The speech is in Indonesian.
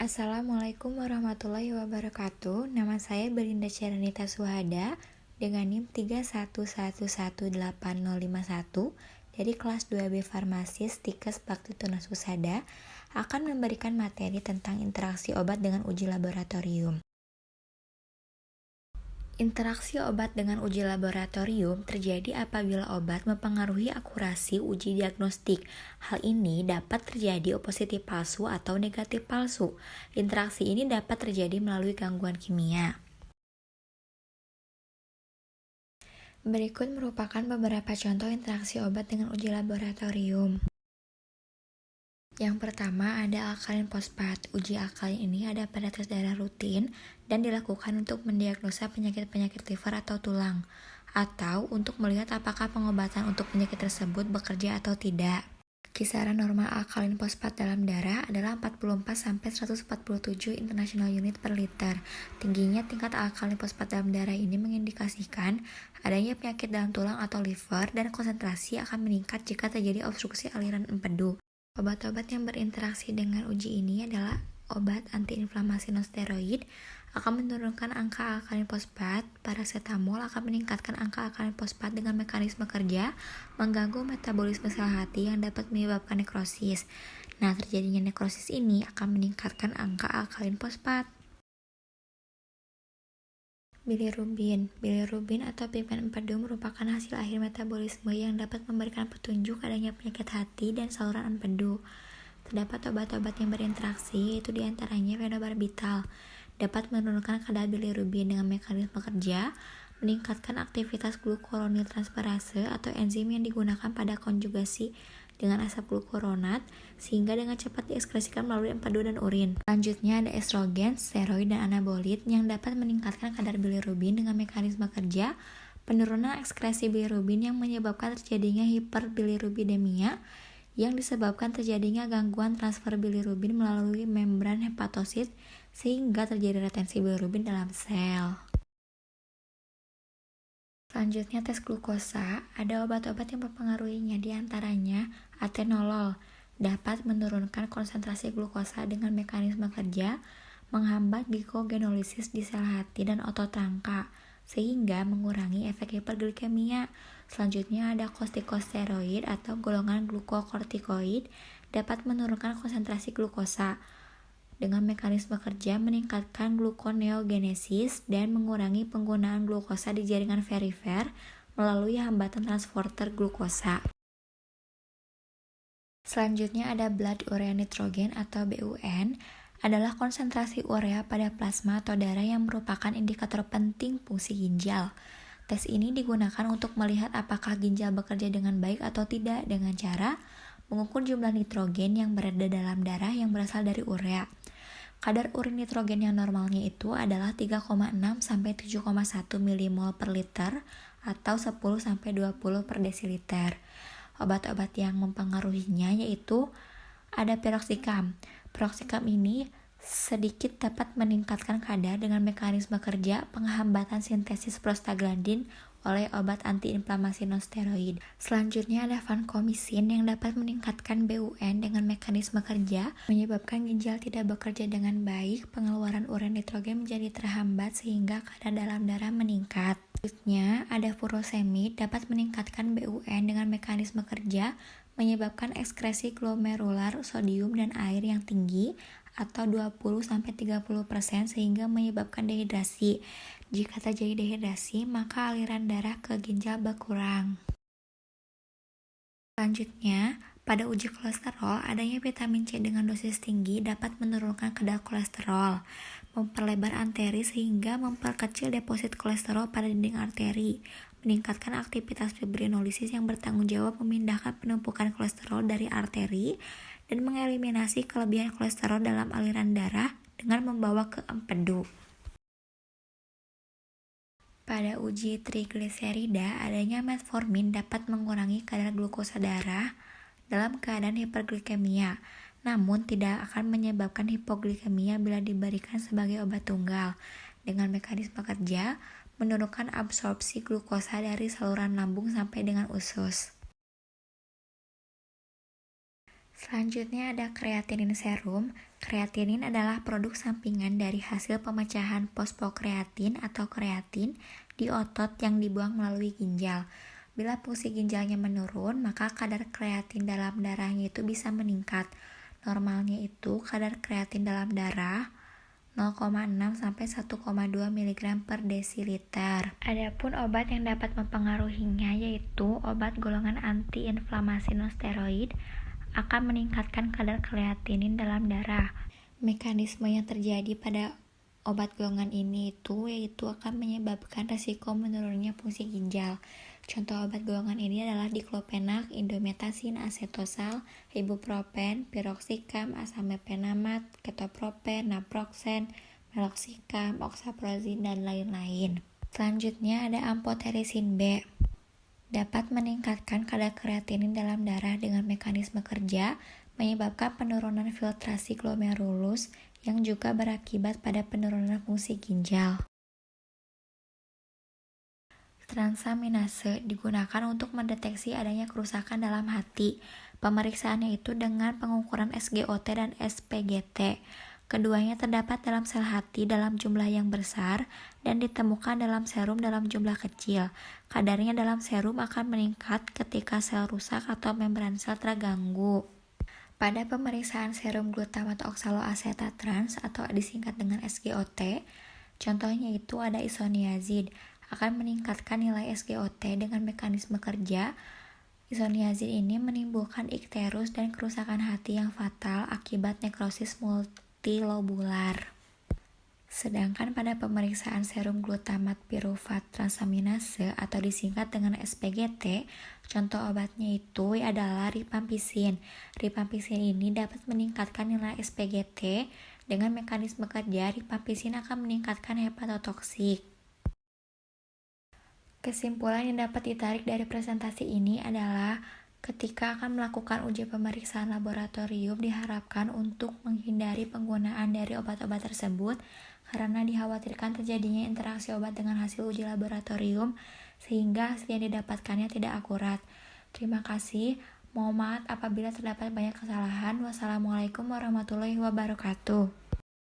Assalamualaikum warahmatullahi wabarakatuh. Nama saya Belinda Cerenita Suhada dengan NIM 311180051 dari kelas 2B Farmasi Stikes Bakti Tunas Husada akan memberikan materi tentang interaksi obat dengan uji laboratorium. Interaksi obat dengan uji laboratorium terjadi apabila obat mempengaruhi akurasi uji diagnostik. Hal ini dapat terjadi positif palsu atau negatif palsu. Interaksi ini dapat terjadi melalui gangguan kimia. Berikut merupakan beberapa contoh interaksi obat dengan uji laboratorium. Yang pertama ada alkalin fosfat. Uji alkalin ini ada pada tes darah rutin dan dilakukan untuk mendiagnosa penyakit-penyakit liver atau tulang, atau untuk melihat apakah pengobatan untuk penyakit tersebut bekerja atau tidak. Kisaran normal alkalin fosfat dalam darah adalah 44-147 international unit per liter. Tingginya tingkat alkalin fosfat dalam darah ini mengindikasikan adanya penyakit dalam tulang atau liver dan konsentrasi akan meningkat jika terjadi obstruksi aliran empedu. Obat-obat yang berinteraksi dengan uji ini adalah obat antiinflamasi non-steroid akan menurunkan angka alkalin fosfat, parasetamol akan meningkatkan angka alkalin fosfat dengan mekanisme kerja, mengganggu metabolisme sel hati yang dapat menyebabkan nekrosis. Nah, terjadinya nekrosis ini akan meningkatkan angka alkalin fosfat. Bilirubin atau pigmen empedu merupakan hasil akhir metabolisme yang dapat memberikan petunjuk adanya penyakit hati dan saluran empedu. Terdapat obat-obat yang berinteraksi, yaitu diantaranya fenobarbital, dapat menurunkan kadar bilirubin dengan mekanisme kerja, meningkatkan aktivitas glukuronil transferase atau enzim yang digunakan pada konjugasi dengan asap glukuronat sehingga dengan cepat diekskresikan melalui empedu dan urin. Selanjutnya ada estrogen, steroid, dan anabolit yang dapat meningkatkan kadar bilirubin dengan mekanisme kerja, penurunan ekskresi bilirubin yang menyebabkan terjadinya hiperbilirubidemia yang disebabkan terjadinya gangguan transfer bilirubin melalui membran hepatosit sehingga terjadi retensi bilirubin dalam sel. Selanjutnya tes glukosa, ada obat-obat yang mempengaruhinya, diantaranya atenolol, dapat menurunkan konsentrasi glukosa dengan mekanisme kerja, menghambat glikogenolisis di sel hati dan otot rangka, sehingga mengurangi efek hiperglikemia. Selanjutnya ada kortikosteroid atau golongan glukokortikoid, dapat menurunkan konsentrasi glukosa dengan mekanisme kerja meningkatkan gluconeogenesis dan mengurangi penggunaan glukosa di jaringan perifer melalui hambatan transporter glukosa. Selanjutnya ada blood urea nitrogen atau BUN, adalah konsentrasi urea pada plasma atau darah yang merupakan indikator penting fungsi ginjal. Tes ini digunakan untuk melihat apakah ginjal bekerja dengan baik atau tidak dengan cara mengukur jumlah nitrogen yang berada dalam darah yang berasal dari urea. Kadar urin nitrogen yang normalnya itu adalah 3,6 sampai 7,1 milimol per liter atau 10 sampai 20 per desiliter. Obat-obat yang mempengaruhinya yaitu ada piroxicam. Piroxicam ini sedikit dapat meningkatkan kadar dengan mekanisme kerja penghambatan sintesis prostaglandin oleh obat antiinflamasi non-steroid. Selanjutnya ada vancomycin yang dapat meningkatkan BUN dengan mekanisme kerja, menyebabkan ginjal tidak bekerja dengan baik, pengeluaran urin nitrogen menjadi terhambat sehingga kadar dalam darah meningkat. Selanjutnya ada furosemid dapat meningkatkan BUN dengan mekanisme kerja, menyebabkan ekskresi glomerular sodium dan air yang tinggi atau 20-30% sehingga menyebabkan dehidrasi. Jika terjadi dehidrasi, maka aliran darah ke ginjal berkurang. Selanjutnya, pada uji kolesterol, adanya vitamin C dengan dosis tinggi dapat menurunkan kadar kolesterol, memperlebar arteri sehingga memperkecil deposit kolesterol pada dinding arteri, meningkatkan aktivitas fibrinolisis yang bertanggung jawab memindahkan penumpukan kolesterol dari arteri, dan mengeliminasi kelebihan kolesterol dalam aliran darah dengan membawa ke empedu. Pada uji trigliserida, adanya metformin dapat mengurangi kadar glukosa darah dalam keadaan hiperglikemia, namun tidak akan menyebabkan hipoglikemia bila diberikan sebagai obat tunggal. Dengan mekanisme kerja, menurunkan absorpsi glukosa dari saluran lambung sampai dengan usus. Selanjutnya ada kreatinin serum. Kreatinin adalah produk sampingan dari hasil pemecahan fosfokreatin atau kreatin di otot yang dibuang melalui ginjal. Bila fungsi ginjalnya menurun, maka kadar kreatin dalam darahnya itu bisa meningkat. Normalnya itu kadar kreatin dalam darah 0,6 sampai 1,2 mg per desiliter. Adapun obat yang dapat mempengaruhinya yaitu obat golongan antiinflamasi non-steroid akan meningkatkan kadar kreatinin dalam darah. Mekanisme yang terjadi pada obat golongan ini yaitu akan menyebabkan resiko menurunnya fungsi ginjal. Contoh obat golongan ini adalah diklofenak, indometasin, asetosal, ibuprofen, piroxicam, asamefenamat, ketoprofen, naproxen, meloxicam, oxaprozin, dan lain-lain. Selanjutnya ada amphoterisin B. Dapat meningkatkan kadar kreatinin dalam darah dengan mekanisme kerja, menyebabkan penurunan filtrasi glomerulus yang juga berakibat pada penurunan fungsi ginjal. Transaminase digunakan untuk mendeteksi adanya kerusakan dalam hati. Pemeriksaannya itu dengan pengukuran SGOT dan SPGT. Keduanya terdapat dalam sel hati dalam jumlah yang besar dan ditemukan dalam serum dalam jumlah kecil. Kadarnya dalam serum akan meningkat ketika sel rusak atau membran sel terganggu. Pada pemeriksaan serum glutamat oksaloasetat trans atau disingkat dengan SGOT, contohnya itu ada isoniazid, akan meningkatkan nilai SGOT dengan mekanisme kerja. Isoniazid ini menimbulkan ikterus dan kerusakan hati yang fatal akibat nekrosis multilobular. Sedangkan pada pemeriksaan serum glutamat piruvat transaminase atau disingkat dengan SPGT, contoh obatnya itu adalah rifampicin. Rifampicin ini dapat meningkatkan nilai SPGT. Dengan mekanisme kerja, rifampicin akan meningkatkan hepatotoksik. Kesimpulan yang dapat ditarik dari presentasi ini adalah ketika akan melakukan uji pemeriksaan laboratorium diharapkan untuk menghindari penggunaan dari obat-obat tersebut karena dikhawatirkan terjadinya interaksi obat dengan hasil uji laboratorium sehingga hasil yang didapatkannya tidak akurat. Terima kasih. Mohon maaf apabila terdapat banyak kesalahan. Wassalamualaikum warahmatullahi wabarakatuh.